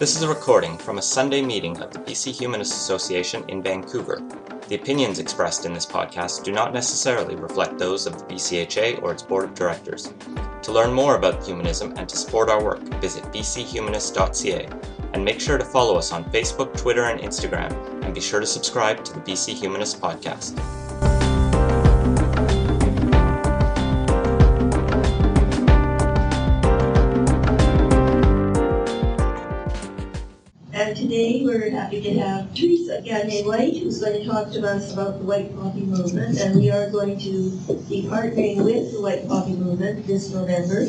This is a recording from a Sunday meeting of the BC Humanist Association in Vancouver. The opinions expressed in this podcast do not necessarily reflect those of the BCHA or its board of directors. To learn more about humanism and to support our work, visit bchumanist.ca, and make sure to follow us on Facebook, Twitter, and Instagram, and be sure to subscribe to the BC Humanist podcast. And today we're happy to have Teresa Gagné, who's going to talk to us about the White Poppy movement, and we are going to be partnering with the White Poppy movement this November.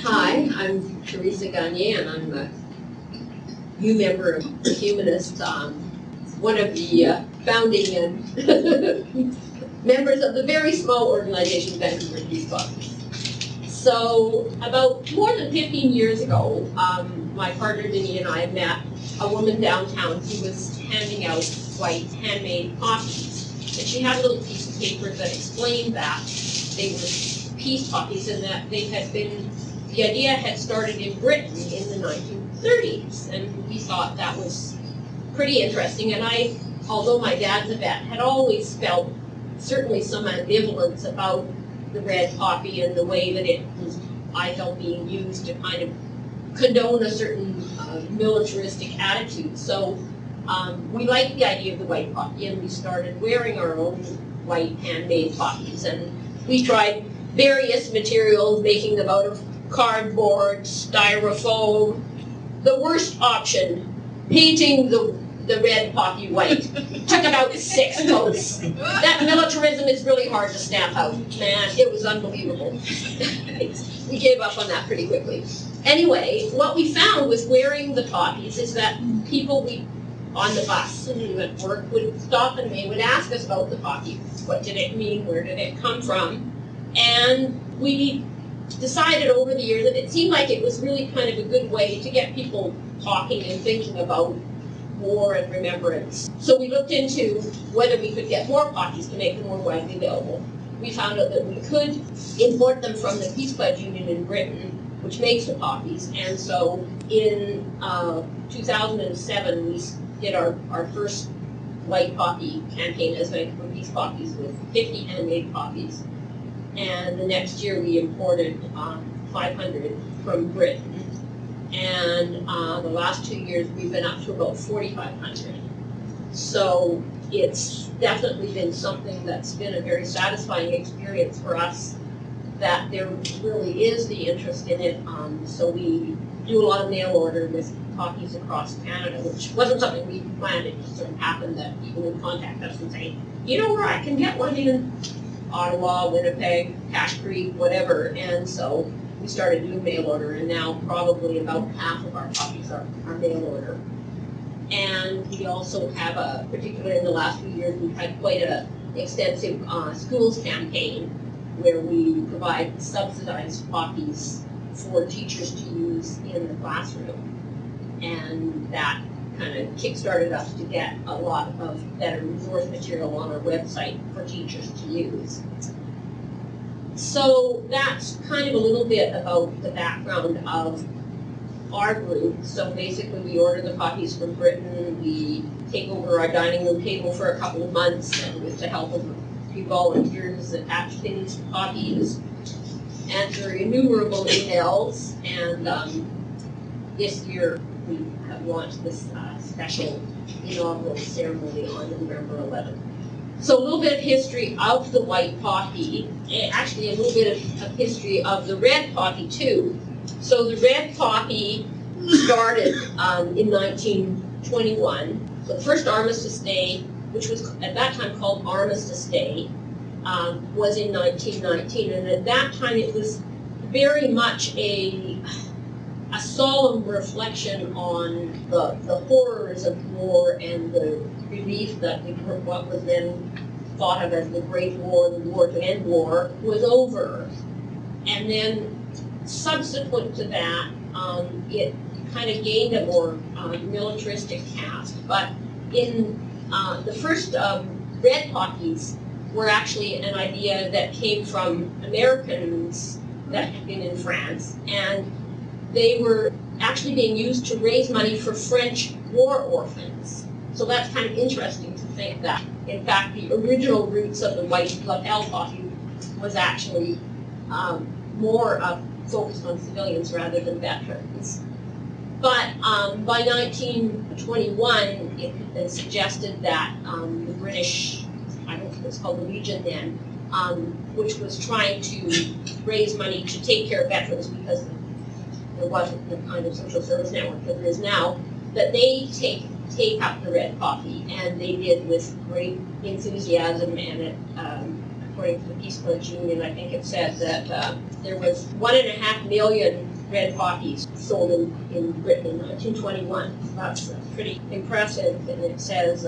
Hi, I'm Teresa Gagné, and I'm a new member of the Humanists, one of the founding members of the very small organization Vancouver Peace Poppies. So about more than 15 years ago, my partner Vinny and I met a woman downtown who was handing out white handmade poppies. And she had a little piece of paper that explained that they were peace poppies and that the idea had started in Britain in the 1930s. And we thought that was pretty interesting. And I, although my dad's a vet, had always felt certainly some ambivalence about the red poppy and the way that it was, I felt, being used to kind of condone a certain militaristic attitude. So we liked the idea of the white poppy, and we started wearing our own white handmade poppies. And we tried various materials, making them out of cardboard, styrofoam. The worst option, painting the red poppy white, took about 6 coats. That militarism is really hard to stamp out. Man, it was unbelievable. We gave up on that pretty quickly. Anyway, what we found with wearing the poppies is that people on the bus and at work would stop and they would ask us about the poppy. What did it mean? Where did it come from? And we decided over the years that it seemed like it was really kind of a good way to get people talking and thinking about war and remembrance. So we looked into whether we could get more poppies to make them more widely available. We found out that we could import them from the Peace Pledge Union in Britain, which makes the poppies. And so in 2007, we did our first white poppy campaign as Vancouver Peace Poppies with 50 handmade poppies. And the next year we imported 500 from Britain. And the last 2 years we've been up to about 4,500. So it's definitely been something that's been a very satisfying experience for us, that there really is the interest in it. So we do a lot of mail order with poppies across Canada, which wasn't something we planned. It just sort of happened that people would contact us and say, you know where I can get one in Ottawa, Winnipeg, Cache Creek, whatever. And so we started doing mail order, and now probably about half of our poppies are mail order. And we also have particularly in the last few years, we've had quite an extensive schools campaign where we provide subsidized poppies for teachers to use in the classroom. And that kind of kick-started us to get a lot of better resource material on our website for teachers to use. So that's kind of a little bit about the background of our group. So basically we order the poppies from Britain, we take over our dining room table for a couple of months, and with the help of a few volunteers attach things to poppies, answer innumerable emails, and this year we have launched this special inaugural ceremony on November 11th. So a little bit of history of the white poppy, actually a little bit of history of the red poppy too. So the red poppy started in 1921. So the first Armistice Day, which was at that time called Armistice Day, was in 1919. And at that time it was very much a solemn reflection on the horrors of war and the relief that what was then thought of as the Great War, the war to end war, was over. And then subsequent to that, it kind of gained a more militaristic cast. But in the first red poppies were actually an idea that came from Americans that had been in France, and they were actually being used to raise money for French war orphans. So that's kind of interesting to think that, in fact, the original roots of the white lapel poppy was actually more focused on civilians rather than veterans. But by 1921, it had been suggested that the British, I don't think it was called the Legion then, which was trying to raise money to take care of veterans because there wasn't the kind of social service network that there is now, that they take up the red poppy, and they did with great enthusiasm. And it, according to the Peace Pledge Union, I think it said that there was 1.5 million red poppies sold in Britain in 1921. That's pretty impressive. And it says,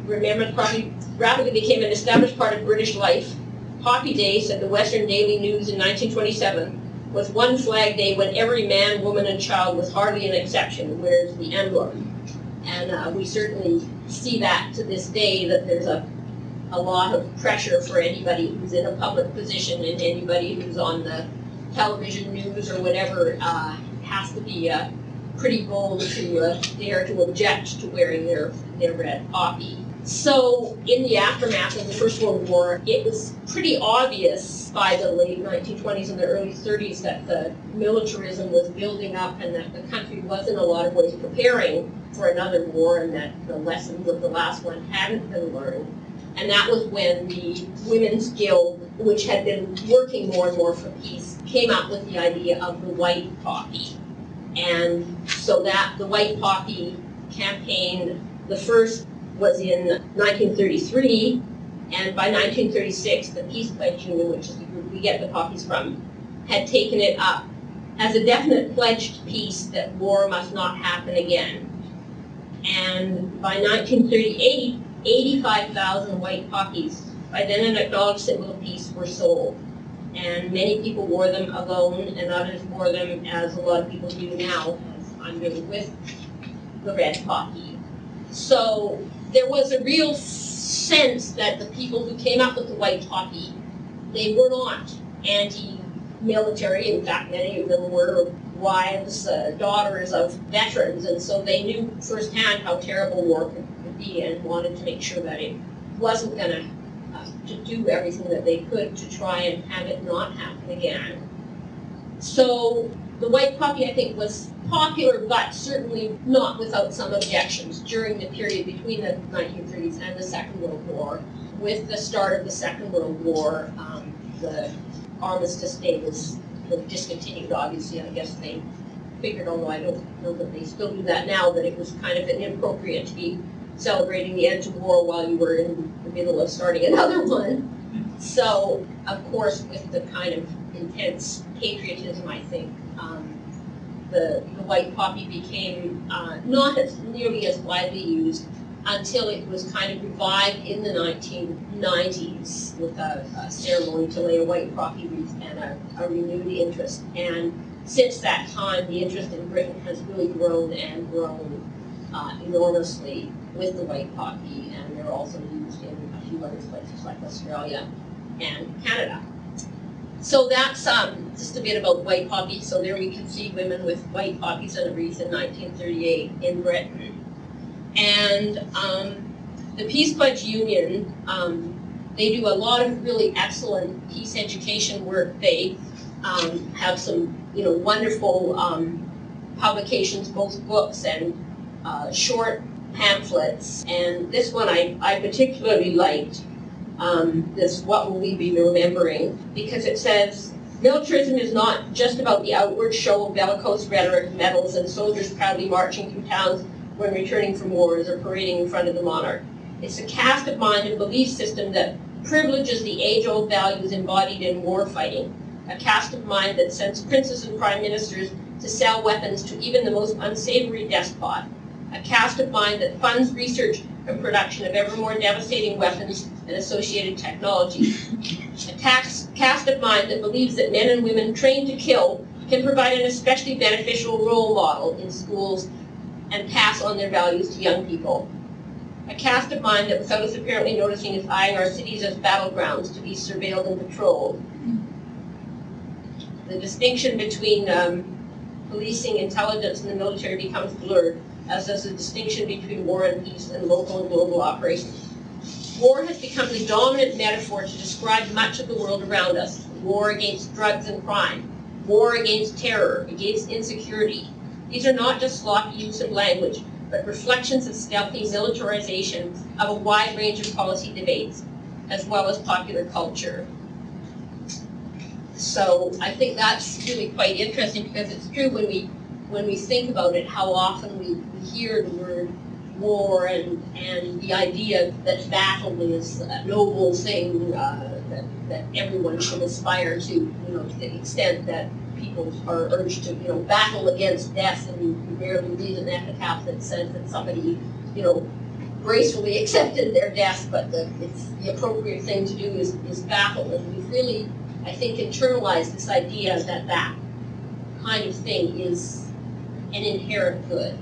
Remembrance poppy rapidly became an established part of British life. Poppy Day, said the Western Daily News in 1927, was one flag day when every man, woman, and child, with hardly an exception, wears the emblem. And we certainly see that to this day, that there's a lot of pressure for anybody who's in a public position, and anybody who's on the television news or whatever has to be pretty bold to dare to object to wearing their red poppy. So in the aftermath of the First World War, it was pretty obvious by the late 1920s and the early 30s that the militarism was building up, and that the country was in a lot of ways preparing for another war, and that the lessons of the last one hadn't been learned. And that was when the Women's Guild, which had been working more and more for peace, came up with the idea of the white poppy. And so that the white poppy campaign, the first was in 1933, and by 1936, the Peace Pledge Union, which is the group we get the poppies from, had taken it up as a definite pledge to peace that war must not happen again. And by 1938, 85,000 white poppies, by then an acknowledged symbol of peace, were sold. And many people wore them alone, and others wore them, as a lot of people do now, as I'm doing, with the red poppy. So there was a real sense that the people who came up with the white poppy, they were not anti-military. In fact, many of them were wives, daughters of veterans, and so they knew firsthand how terrible war could be, and wanted to make sure that it wasn't going to do everything that they could to try and have it not happen again. So the white poppy, I think, was popular, but certainly not without some objections during the period between the 1930s and the Second World War. With the start of the Second World War, the Armistice Day was discontinued, obviously. I guess they figured, although I don't know that they still do that now, that it was kind of inappropriate to be celebrating the end of war while you were in the middle of starting another one. So, of course, with the kind of intense patriotism, I think, the white poppy became not as nearly as widely used until it was kind of revived in the 1990s with a ceremony to lay a white poppy wreath and a renewed interest. And since that time, the interest in Britain has really grown and grown enormously with the white poppy, and they're also used in a few other places like Australia and Canada. So that's just a bit about the white poppy. So there we can see women with white poppies and a wreath in 1938 in Britain. And the Peace Pledge Union, they do a lot of really excellent peace education work. They have some, wonderful publications, both books and short pamphlets. And this one I particularly liked. This What Will We Be Remembering? Because it says, militarism is not just about the outward show of bellicose rhetoric, medals, and soldiers proudly marching through towns when returning from wars or parading in front of the monarch. It's a cast of mind and belief system that privileges the age-old values embodied in war fighting. A cast of mind that sends princes and prime ministers to sell weapons to even the most unsavory despot. A cast of mind that funds research and production of ever more devastating weapons and associated technology. A cast of mind that believes that men and women trained to kill can provide an especially beneficial role model in schools and pass on their values to young people. A cast of mind that, without us apparently noticing, is eyeing our cities as battlegrounds to be surveilled and patrolled. The distinction between policing, intelligence, and the military becomes blurred, as does the distinction between war and peace and local and global operations. War has become the dominant metaphor to describe much of the world around us. War against drugs and crime, war against terror, against insecurity. These are not just sloppy use of language, but reflections of stealthy militarization of a wide range of policy debates, as well as popular culture. So I think that's really quite interesting, because it's true when we think about it, how often we hear the word war and the idea that battle is a noble thing that everyone should aspire to, to the extent that people are urged to, battle against death, and you rarely read an epitaph that says that somebody, gracefully accepted their death, but it's the appropriate thing to do is battle. And we've really, I think, internalized this idea that that kind of thing is an inherent good.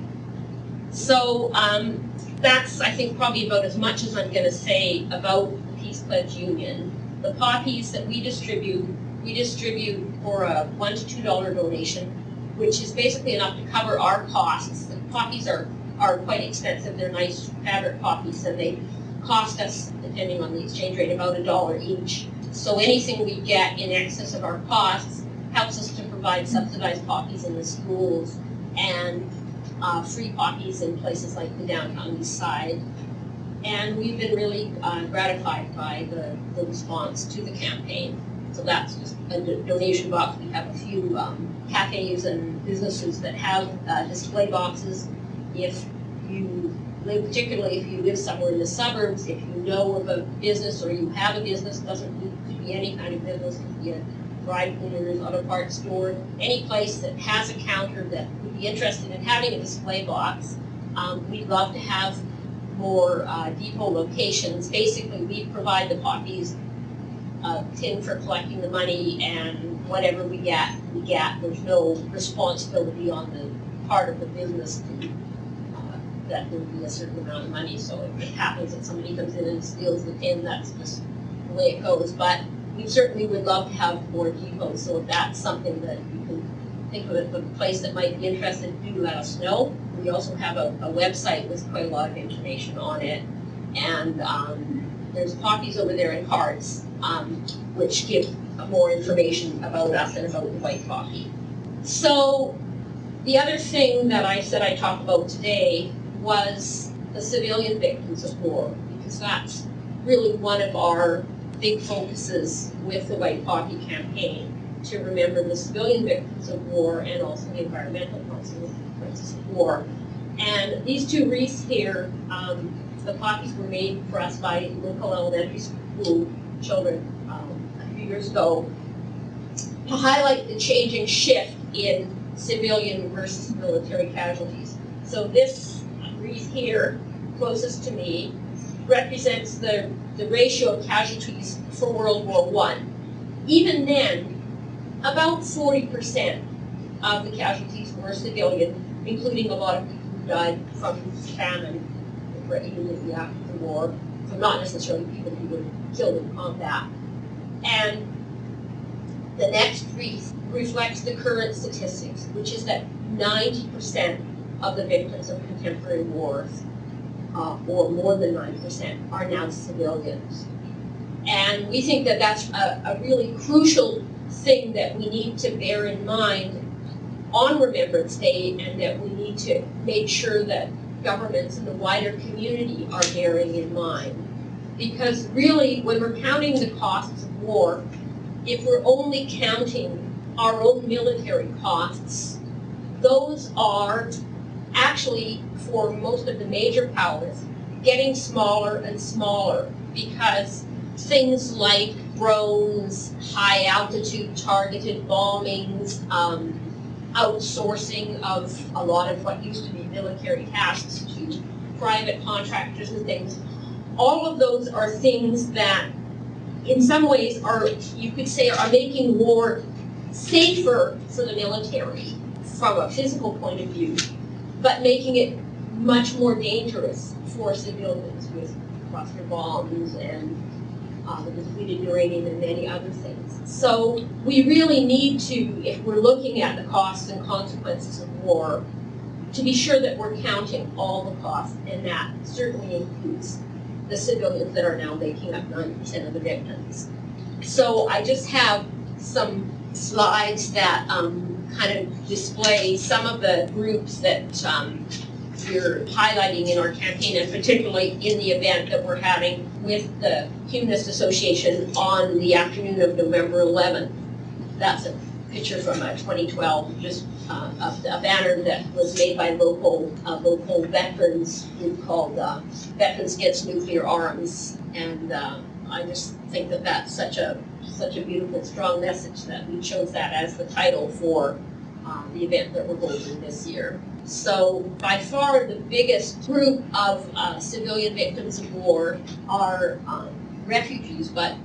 So that's, I think, probably about as much as I'm going to say about the Peace Pledge Union. The Poppies that we distribute for a $1 to $2 donation, which is basically enough to cover our costs. The Poppies are quite expensive. They're nice fabric poppies, and they cost us, depending on the exchange rate, about $1 each. So anything we get in excess of our costs helps us to provide subsidized poppies in the schools and free poppies in places like the downtown east side. And we've been really gratified by the response to the campaign. So that's just a donation box. We have a few cafes and businesses that have display boxes. If you live, particularly if you live somewhere in the suburbs, if you know of a business or you have a business, could be any kind of business, could be a dry cleaners, auto parts store, any place that has a counter that would be interested in having a display box. We'd love to have more depot locations. Basically, we provide the poppies tin for collecting the money, and whatever we get. There's no responsibility on the part of the business to that there would be a certain amount of money. So if it happens that somebody comes in and steals the tin, that's just the way it goes. But we certainly would love to have more depots. So if that's something that you can think of it, a place that might be interested, do let us know. We also have a website with quite a lot of information on it, and there's poppies over there in cards, which give more information about us and about the white poppy. So the other thing that I said I'd talk about today was the civilian victims of war, because that's really one of our big focuses with the White Poppy campaign, to remember the civilian victims of war and also the environmental consequences of war. And these two wreaths here, the poppies were made for us by local elementary school children a few years ago to highlight the changing shift in civilian versus military casualties. So this wreath here, closest to me, represents the ratio of casualties for World War I. Even then, about 40% of the casualties were civilian, including a lot of people who died from famine immediately after the war, so not necessarily people who were killed in combat. And the next wreath reflects the current statistics, which is that 90% of the victims of contemporary wars, or more than 9%, are now civilians. And we think that that's a really crucial thing that we need to bear in mind on Remembrance Day, and that we need to make sure that governments and the wider community are bearing in mind. Because really, when we're counting the costs of war, if we're only counting our own military costs, those are actually, for most of the major powers, getting smaller and smaller, because things like drones, high altitude targeted bombings, outsourcing of a lot of what used to be military tasks to private contractors and things, all of those are things that in some ways are, you could say, are making war safer for the military from a physical point of view, but making it much more dangerous for civilians with cluster bombs and the depleted uranium, and many other things. So we really need to, if we're looking at the costs and consequences of war, to be sure that we're counting all the costs, and that certainly includes the civilians that are now making up 90% of the victims. So I just have some slides that kind of display some of the groups that we're highlighting in our campaign, and particularly in the event that we're having with the Humanist Association on the afternoon of November 11th. That's a picture from 2012, just a banner that was made by a local veterans group called Veterans Against Nuclear Arms, and I just think that that's such a beautiful, strong message that we chose that as the title for the event that we're holding this year. So by far the biggest group of civilian victims of war are refugees, but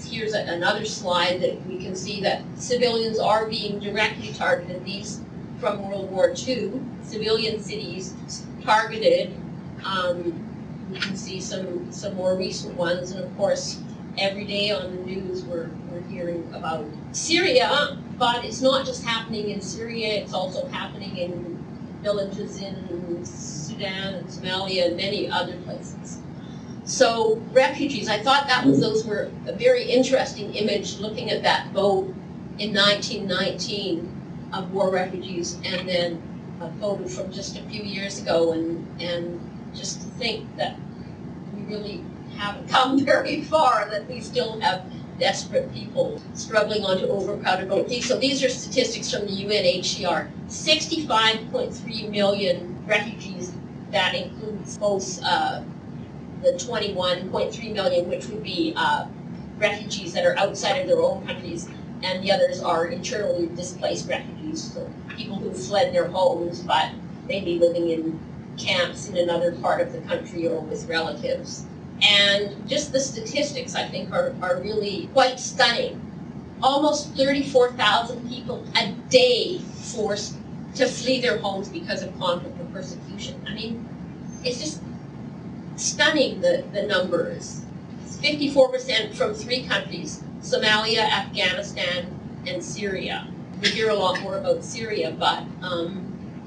here's another slide that we can see that civilians are being directly targeted. These from World War II, civilian cities targeted. You can see some more recent ones, and of course every day on the news we're hearing about Syria, but it's not just happening in Syria, it's also happening in villages in Sudan and Somalia and many other places. So refugees, I thought those were a very interesting image, looking at that boat in 1919 of war refugees, and then a photo from just a few years ago, and just to think that we really haven't come very far, that we still have desperate people struggling onto overcrowded boats. So these are statistics from the UNHCR. 65.3 million refugees, that includes both the 21.3 million, which would be refugees that are outside of their own countries, and the others are internally displaced refugees, so people who fled their homes but may be living in camps in another part of the country or with relatives. And just the statistics, I think, are really quite stunning. Almost 34,000 people a day forced to flee their homes because of conflict or persecution. I mean, it's just stunning, the numbers. It's 54% from 3 countries, Somalia, Afghanistan, and Syria. We hear a lot more about Syria, but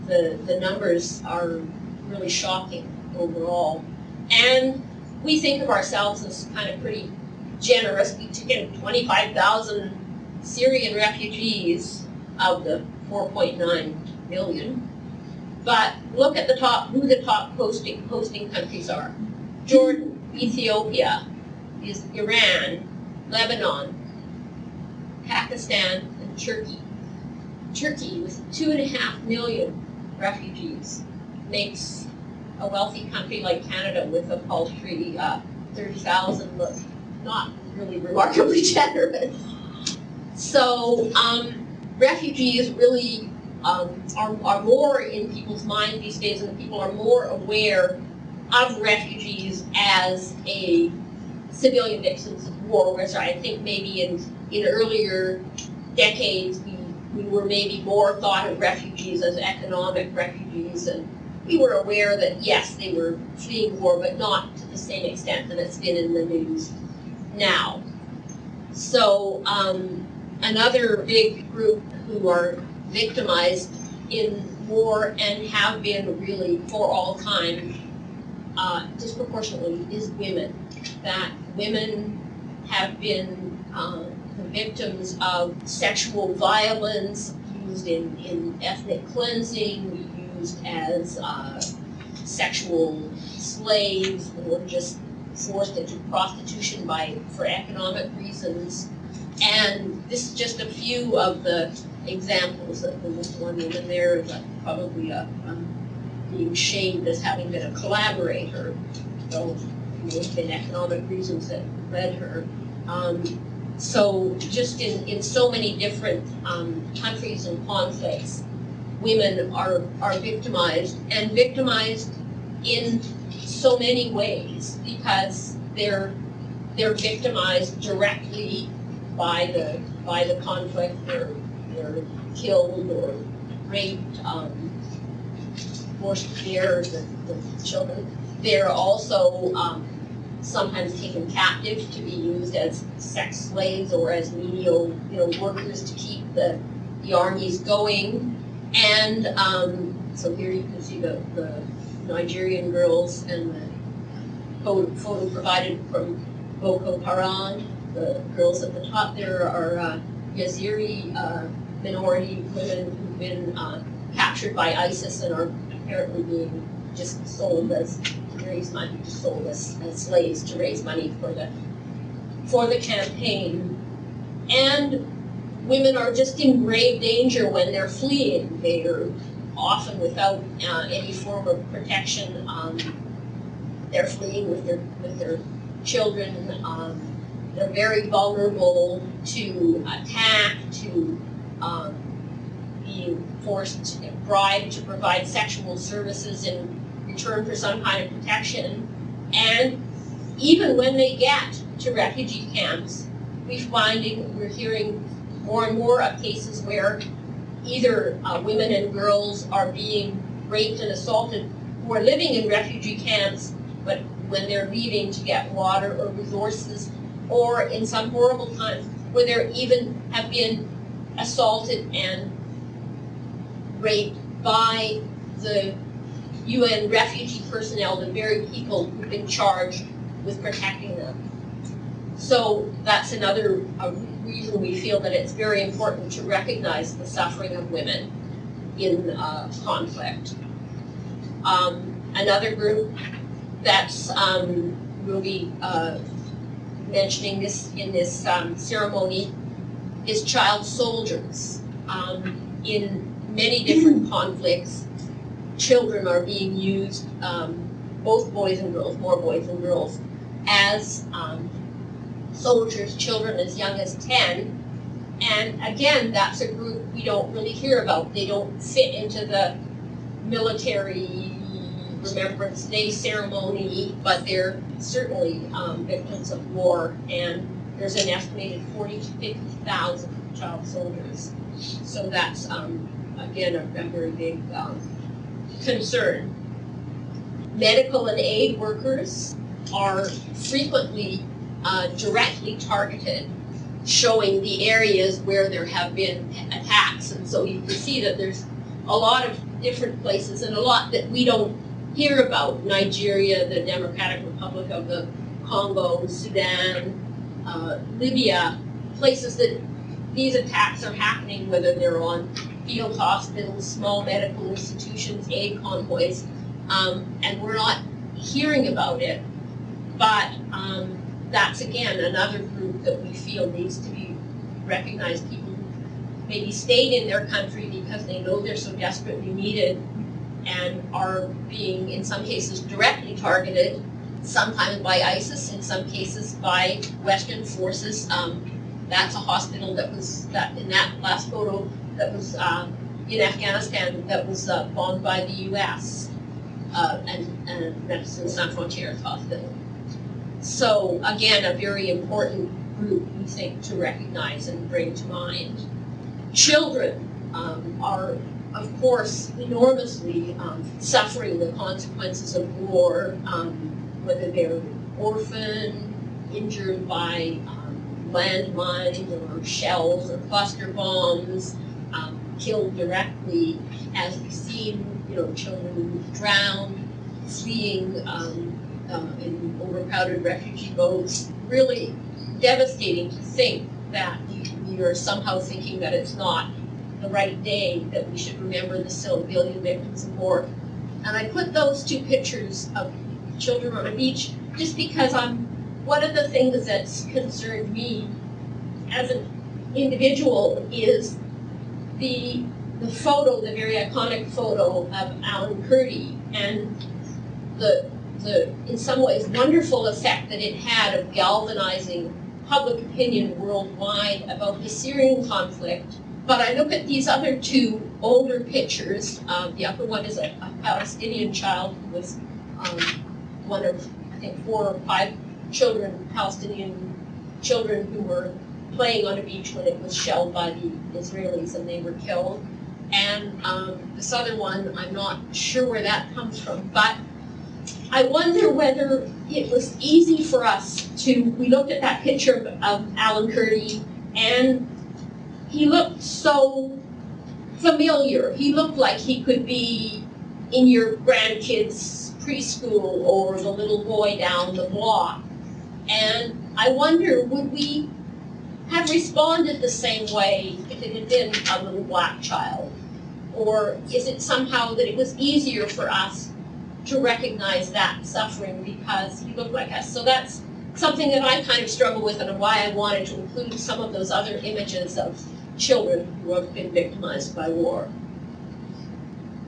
the numbers are really shocking overall. And we think of ourselves as kind of pretty generous. We took in 25,000 Syrian refugees of the 4.9 million. But look at who the top hosting countries are. Jordan, Ethiopia, is Iran, Lebanon, Pakistan, and Turkey. Turkey, with 2.5 million refugees, makes a wealthy country like Canada with a paltry 30,000 look not really remarkably generous. So refugees really are more in people's mind these days, and people are more aware of refugees as a civilian victims of war, whereas I think maybe in earlier decades we were maybe more thought of refugees as economic refugees, and we were aware that yes, they were fleeing war, but not to the same extent that it's been in the news now. So another big group who are victimized in war and have been really for all time disproportionately is women. That women have been the victims of sexual violence, used in ethnic cleansing, used as sexual slaves, or just forced into prostitution for economic reasons. And this is just a few of the examples. There was one woman there that probably being shamed as having been a collaborator, though there have been economic reasons that led her. So just in so many different countries and conflicts, women are victimized, and victimized in so many ways, because they're victimized directly by the conflict. They're killed or raped, forced to bear the children. They're also sometimes taken captive to be used as sex slaves or as menial, workers to keep the armies going. And so here you can see the Nigerian girls and the photo provided from Boko Haram. The girls at the top there are Yaziri minority women who've been captured by ISIS and are apparently being just sold as to raise money, just sold as slaves to raise money for the campaign. And women are just in grave danger when they're fleeing. They are often without any form of protection. They're fleeing with their children. They're very vulnerable to attack, to being forced, bribed to provide sexual services in return for some kind of protection. And even when they get to refugee camps, we're hearing more and more of cases where either women and girls are being raped and assaulted who are living in refugee camps, but when they're leaving to get water or resources, or in some horrible times where they even have been assaulted and raped by the UN refugee personnel, the very people who've been charged with protecting them. So that's another reason we feel that it's very important to recognize the suffering of women in conflict. Another group that's will be mentioning this in this ceremony is child soldiers. In many different conflicts, children are being used, both boys and girls, more boys and girls, as soldiers, children as young as 10. And again, that's a group we don't really hear about. They don't fit into the military Remembrance Day ceremony, but they're certainly victims of war, and there's an estimated 40 to 50,000 child soldiers. So that's, again, a very big concern. Medical and aid workers are frequently directly targeted, showing the areas where there have been attacks. And so you can see that there's a lot of different places and a lot that we don't hear about. Nigeria, the Democratic Republic of the Congo, Sudan, Libya, places that these attacks are happening, whether they're on field hospitals, small medical institutions, aid convoys, and we're not hearing about it. But that's, again, another group that we feel needs to be recognized. People who maybe stayed in their country because they know they're so desperately needed and are being, in some cases, directly targeted, sometimes by ISIS, in some cases by Western forces. That's a hospital that was, in that last photo, that was in Afghanistan, that was bombed by the US, and Medicine Sans Frontières Hospital. So, again, a very important group, we think, to recognize and bring to mind. Children are, of course, enormously suffering the consequences of war, whether they're orphaned, injured by landmines or shells or cluster bombs, killed directly, as we've seen, children drowned, fleeing in overcrowded refugee boats. Really devastating to think that we are somehow thinking that it's not the right day, that we should remember the civilian victims of war. And I put those two pictures of children on a beach just because one of the things that's concerned me as an individual is the photo, the very iconic photo of Alan Kurdi, and the in some ways wonderful effect that it had of galvanizing public opinion worldwide about the Syrian conflict. But I look at these other two older pictures. The upper one is a Palestinian child who was one of, I think, 4 or 5 children, Palestinian children, who were playing on a beach when it was shelled by the Israelis and they were killed. And this other one, I'm not sure where that comes from, but I wonder whether it was easy for us we looked at that picture of Alan Kurdi, and he looked so familiar. He looked like he could be in your grandkids' preschool or the little boy down the block. And I wonder, would we have responded the same way if it had been a little black child? Or is it somehow that it was easier for us to recognize that suffering because he looked like us? So that's something that I kind of struggle with, and why I wanted to include some of those other images of children who have been victimized by war.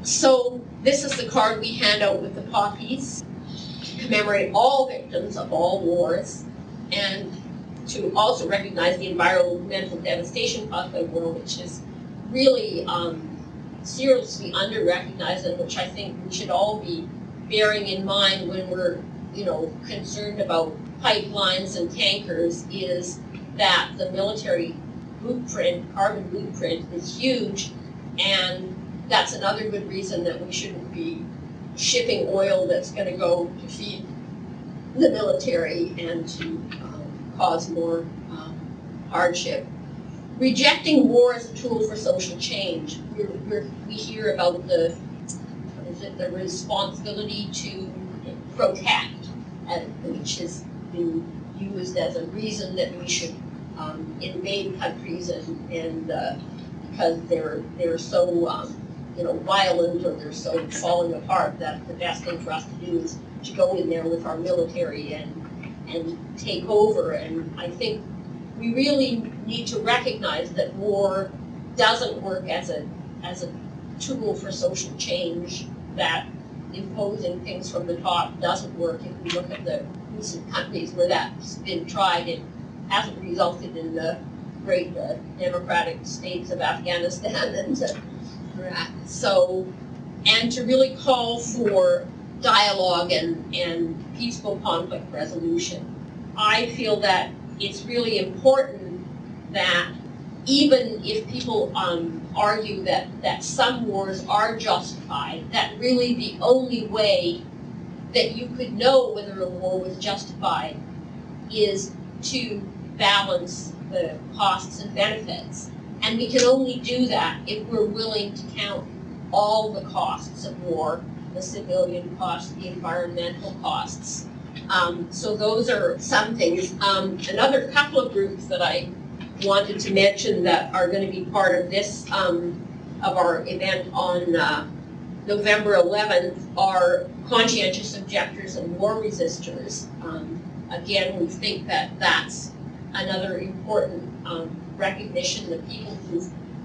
So this is the card we hand out with the Poppies to commemorate all victims of all wars, and to also recognize the environmental devastation caused by war, which is really seriously under-recognized, and which I think we should all be bearing in mind when we're, concerned about pipelines and tankers, is that the military carbon blueprint is huge, and that's another good reason that we shouldn't be shipping oil that's going to go to feed the military and to cause more hardship. Rejecting war as a tool for social change. We hear about the responsibility to protect, which has been used as a reason that we should invade countries and because they're so violent, or they're so falling apart, that the best thing for us to do is to go in there with our military and take over. And I think we really need to recognize that war doesn't work as a tool for social change, that imposing things from the top doesn't work. If we look at the recent countries where that's been tried, it hasn't resulted in the great democratic states of Afghanistan and Iraq. So, and to really call for dialogue and peaceful conflict resolution. I feel that it's really important that even if people argue that some wars are justified, that really the only way that you could know whether a war was justified is to balance the costs and benefits. And we can only do that if we're willing to count all the costs of war, the civilian costs, the environmental costs. So those are some things. Another couple of groups that I wanted to mention that are going to be part of this, of our event on November 11th, are conscientious objectors and war resistors. Again, we think that that's another important recognition that people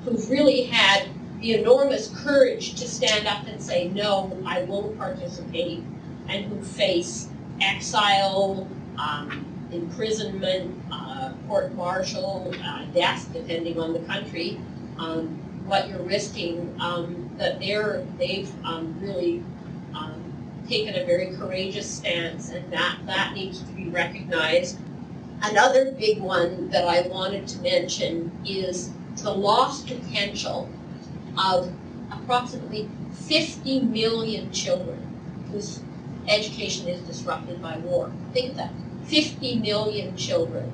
who've really had the enormous courage to stand up and say, no, I won't participate, and who face exile, imprisonment, court-martial, death, depending on the country, what you're risking, that they've really taken a very courageous stance, and that needs to be recognized. Another big one that I wanted to mention is the lost potential of approximately 50 million children whose education is disrupted by war. Think of that, 50 million children.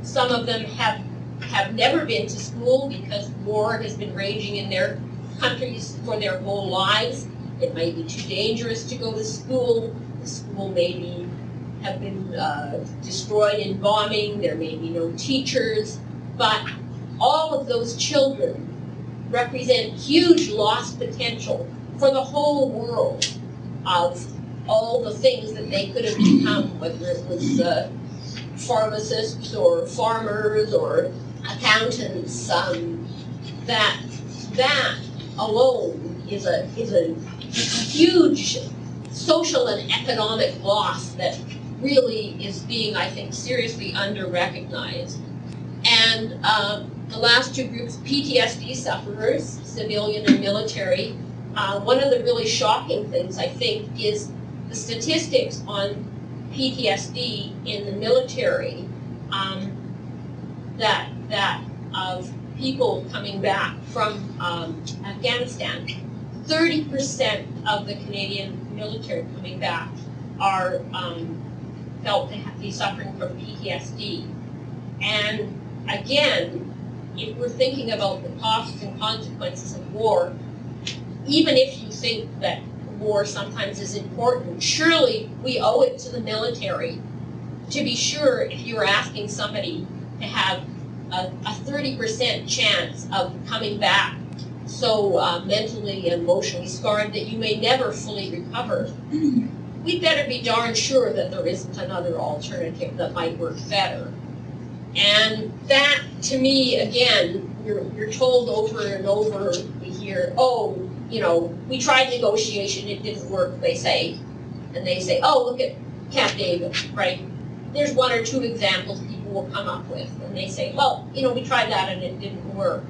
Some of them have never been to school because war has been raging in their countries for their whole lives. It may be too dangerous to go to school. The school may have been destroyed in bombing. There may be no teachers. But all of those children represent huge lost potential for the whole world of all the things that they could have become, whether it was pharmacists or farmers or accountants. That alone is a huge social and economic loss that really is being, I think, seriously under-recognized. And the last two groups, PTSD sufferers, civilian and military. One of the really shocking things, I think, is the statistics on PTSD in the military, that of people coming back from Afghanistan. 30% of the Canadian military coming back are felt to be suffering from PTSD. And again, if we're thinking about the costs and consequences of war, even if you think that war sometimes is important, surely we owe it to the military to be sure if you're asking somebody to have a 30% chance of coming back so mentally and emotionally scarred that you may never fully recover, we'd better be darn sure that there isn't another alternative that might work better. And that, to me, again, you're told over and over, we hear, oh, you know, we tried negotiation, it didn't work, they say. And they say, oh, look at Camp David, right? There's one or two examples people will come up with. And they say, well, you know, we tried that and it didn't work.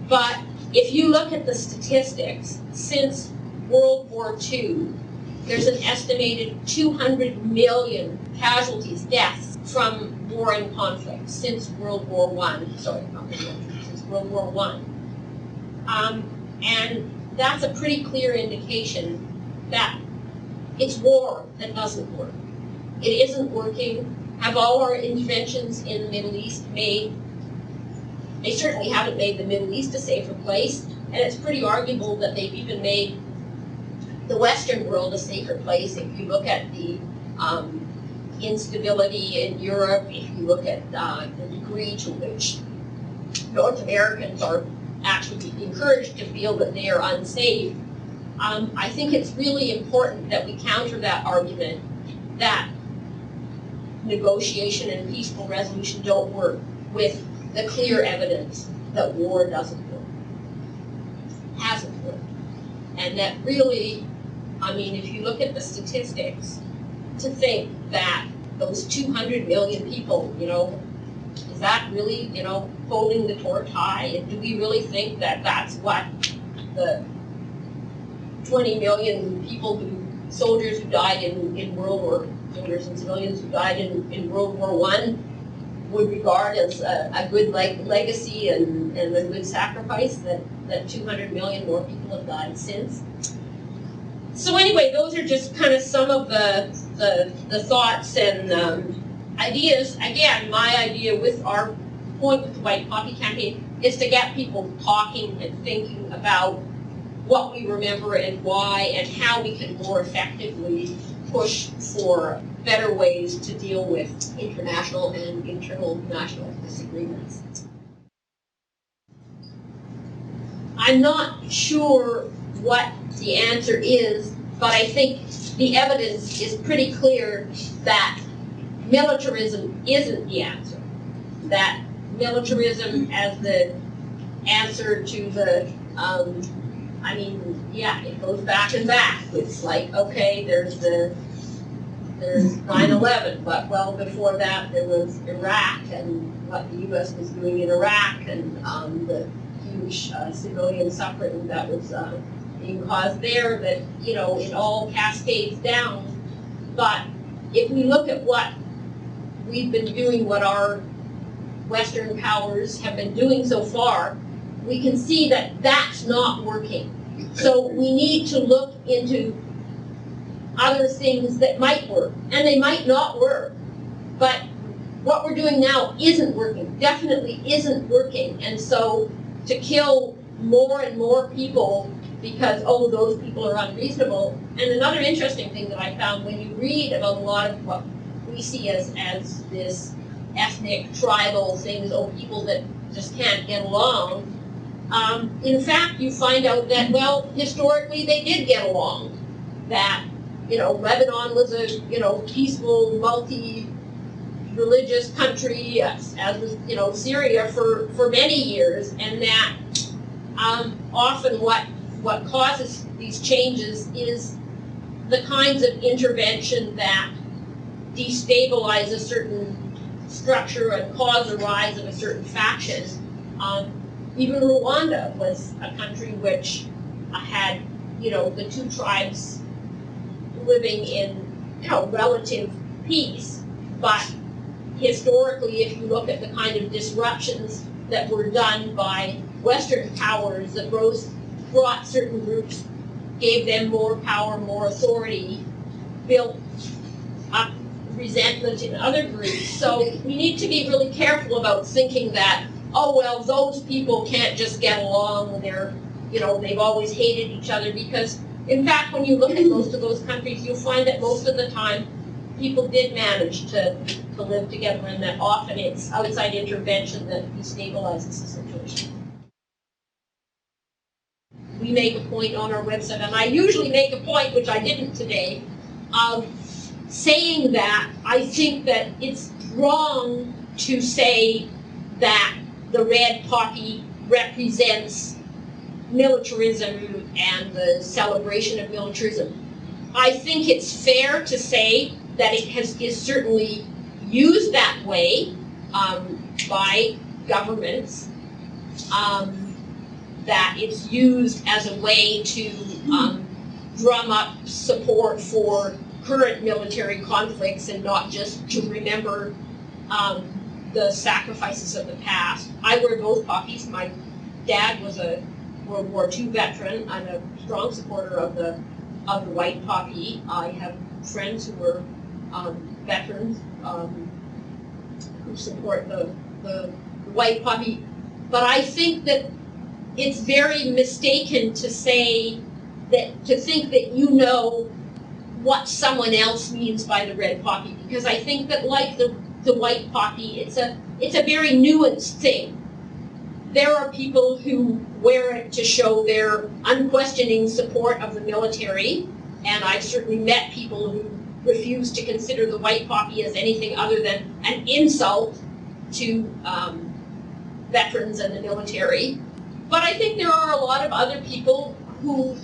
But if you look at the statistics, since World War II, there's an estimated 200 million casualties, deaths, from war and conflict since World War I. Sorry, not World War II, since World War I. And that's a pretty clear indication that it's war that doesn't work. It isn't working. Have all our interventions in the Middle East they certainly haven't made the Middle East a safer place, and it's pretty arguable that they've even made the Western world a safer place. If you look at the instability in Europe, if you look at the degree to which North Americans are actually encouraged to feel that they are unsafe, I think it's really important that we counter that argument that negotiation and peaceful resolution don't work with the clear evidence that war doesn't work, hasn't worked. And that really, I mean, if you look at the statistics, to think that those 200 million people, you know, is that really, you know, holding the torch high? And do we really think that that's what the 20 million people soldiers who died in World War, soldiers and civilians who died in World War I would regard as a good legacy and a good sacrifice, that 200 million more people have died since? So anyway, those are just kind of some of the thoughts and ideas. Again, my idea with our point with the White Poppy campaign is to get people talking and thinking about what we remember and why, and how we can more effectively push for better ways to deal with international and internal national disagreements. I'm not sure what the answer is, but I think the evidence is pretty clear that militarism isn't the answer. That militarism as the answer to the, I mean, yeah, it goes back and back. It's like, okay, there's 9/11, but well before that there was Iraq and what the U.S. was doing in Iraq and the huge civilian suffering that was being caused there, that, you know, it all cascades down. But if we look at what we've been doing, what our Western powers have been doing so far, we can see that that's not working. So we need to look into other things that might work, and they might not work, but what we're doing now isn't working, definitely isn't working. And so to kill more and more people because, oh, those people are unreasonable. And another interesting thing that I found, when you read about a lot of what we see as this ethnic, tribal things, or people that just can't get along, in fact, you find out that, well, historically they did get along. That, you know, Lebanon was a, you know, peaceful, multi-religious country, as was, you know, Syria for many years, and that often what causes these changes is the kinds of intervention that destabilize a certain structure and cause the rise of a certain faction. Even Rwanda was a country which had, you know, the two tribes living in, you know, relative peace, but historically, if you look at the kind of disruptions that were done by Western powers that brought certain groups gave them more power, more authority, built up resentment in other groups. So we need to be really careful about thinking that, oh, well, those people can't just get along, they've always hated each other, because in fact, when you look at most of those countries, you'll find that most of the time people did manage to live together, and that often it's outside intervention that destabilizes the situation. We make a point on our website, and I usually make a point, which I didn't today, of saying that I think that it's wrong to say that the red poppy represents militarism and the celebration of militarism. I think it's fair to say that it is certainly used that way by governments, that it's used as a way to drum up support for current military conflicts and not just to remember the sacrifices of the past. I wear both poppies. My dad was a World War II veteran. I'm a strong supporter of the white poppy. I have friends who were veterans who support the white poppy. But I think that it's very mistaken to say that, to think that you know what someone else means by the red poppy, because I think that, like the white poppy, it's a very nuanced thing. There are people who wear it to show their unquestioning support of the military, and I've certainly met people who refuse to consider the white poppy as anything other than an insult to veterans and the military. But I think there are a lot of other people who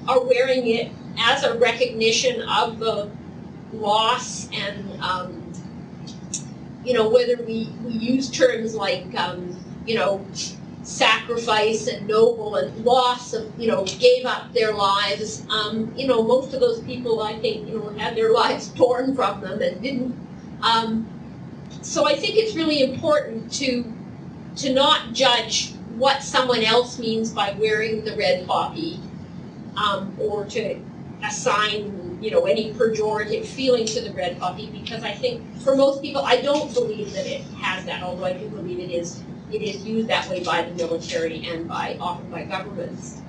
are wearing it as a recognition of the loss, and whether we use terms like sacrifice and noble and loss of, gave up their lives. Most of those people, I think, had their lives torn from them and didn't. So I think it's really important to not judge what someone else means by wearing the red poppy, or to assign, any pejorative feeling to the red poppy, because I think for most people, I don't believe that it has that, although I do believe it is used that way by the military and often by governments.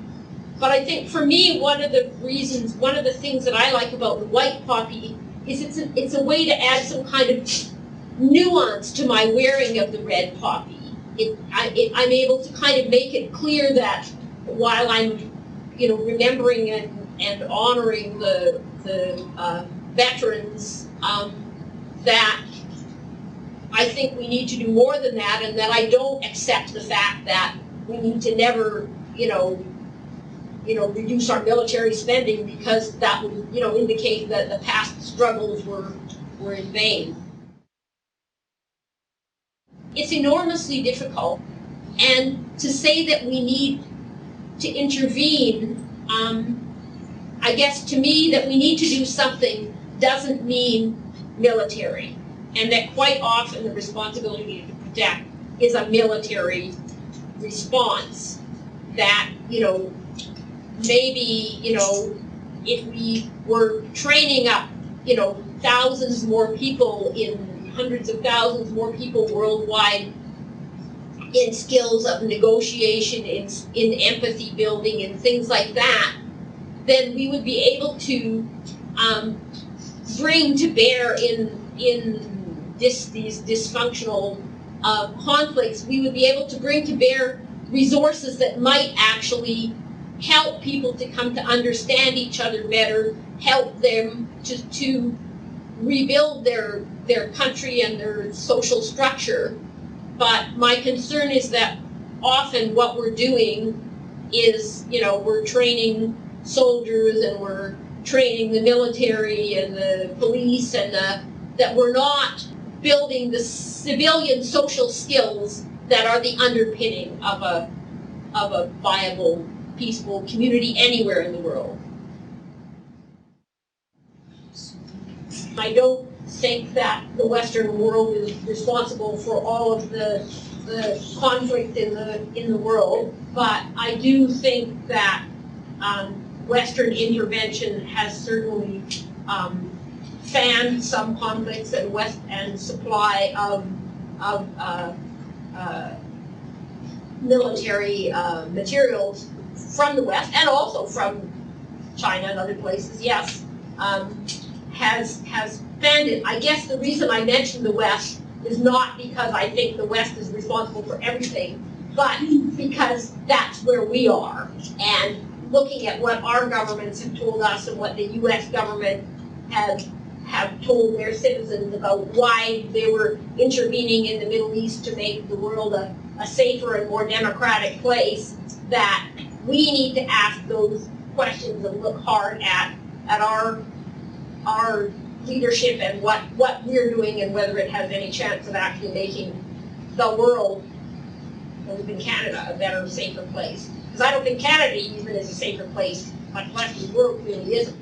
But I think for me, one of the things that I like about the white poppy is it's a way to add some kind of nuance to my wearing of the red poppy. I'm able to kind of make it clear that while I'm, remembering and honoring the veterans, that I think we need to do more than that, and that I don't accept the fact that we need to never, reduce our military spending, because that would, indicate that the past struggles were in vain. It's enormously difficult, and to say that we need to intervene, I guess to me that we need to do something doesn't mean military, and that quite often the responsibility to protect is a military response. That, maybe, if we were training up, thousands more people, hundreds of thousands more people worldwide in skills of negotiation, in empathy building and things like that, then we would be able to bring to bear in these dysfunctional conflicts, we would be able to bring to bear resources that might actually help people to come to understand each other better, help them to rebuild their country and their social structure. But my concern is that often what we're doing is, we're training soldiers and we're training the military and the police, and that we're not building the civilian social skills that are the underpinning of a viable, peaceful community anywhere in the world. I don't think that the Western world is responsible for all of the conflict in the world, but I do think that Western intervention has certainly fanned some conflicts and supply of military materials from the West and also from China and other places, yes, has fanned it. I guess the reason I mentioned the West is not because I think the West is responsible for everything, but because that's where we are. And looking at what our governments have told us and what the U.S. government have told their citizens about why they were intervening in the Middle East to make the world a safer and more democratic place, that we need to ask those questions and look hard at our leadership and what we're doing and whether it has any chance of actually making the world, and even Canada, a better, safer place. Because I don't think Canada even is a safer place, much less the world really isn't.